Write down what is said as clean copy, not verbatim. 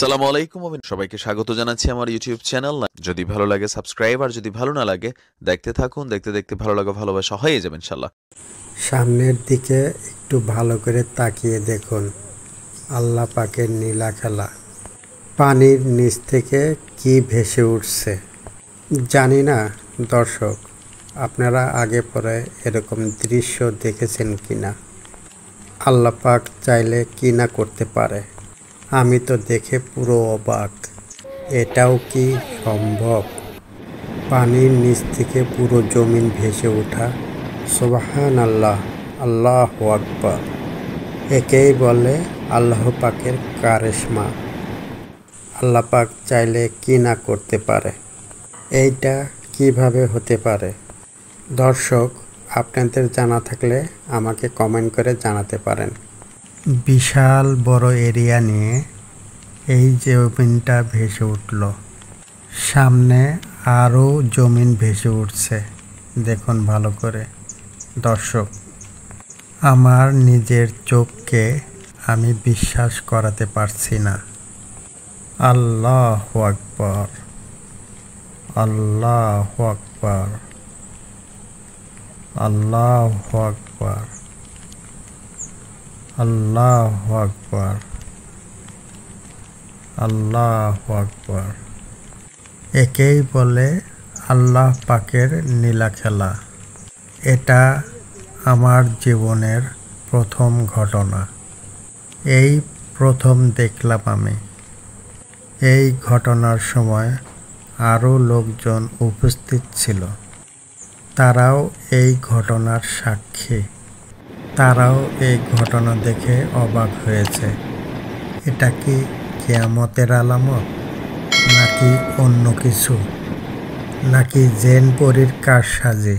আসসালামু আলাইকুম, আমি সবাইকে স্বাগত জানাচ্ছি আমার ইউটিউব চ্যানেল। যদি ভালো লাগে সাবস্ক্রাইব, আর যদি ভালো না লাগে দেখতে থাকুন। দেখতে দেখতে ভালো লাগা ভালোবাসা হয়ে যাবে ইনশাল্লাহ। সামনের দিকে একটু ভালো করে তাকিয়ে দেখুন, আল্লাহ পাকের নীলা খেলা। পানির নিচ থেকে কি ভেসে উঠছে জানি না দর্শক, আপনারা আগে পরে এরকম দৃশ্য দেখেছেন কিনা। আল্লাহ পাক চাইলে কি না করতে পারে। আমি তো দেখে পুরো অবাক, এটাও কি সম্ভব? পানির নিচ থেকে পুরো জমিন ভেসে ওঠা। সুবহানাল্লাহ, আল্লাহু আকবার। একেই বলে আল্লাহ পাকের কারিশমা। আল্লাহ পাক চাইলে কি না করতে পারে। এইটা কিভাবে হতে পারে? দর্শক, আপনাদের জানা থাকলে আমাকে কমেন্ট করে জানাতে পারেন। বিশাল বড় এরিয়া নিয়ে এই জমিনটা ভেসে উঠল। সামনে আরও জমিন ভেসে উঠছে, দেখুন ভালো করে দর্শক। আমার নিজের চোখকে আমি বিশ্বাস করাতে পারছি না। আল্লাহু আকবার, আল্লাহু আকবার, আল্লাহু আকবার, আল্লাহু আকবার, আল্লাহু আকবার। একেই বলে আল্লাহ পাকের নীলা খেলা। এটা আমার জীবনের প্রথম ঘটনা। এই প্রথম দেখলাম আমি। এই ঘটনার সময় আরও লোকজন উপস্থিত ছিল, তারাও এই ঘটনার সাক্ষী। তারাও এই ঘটনা দেখে অবাক হয়েছে। এটা কি কিয়ামতের আলামত, নাকি অন্য কিছু, নাকি জেন পরীর কারসাজি?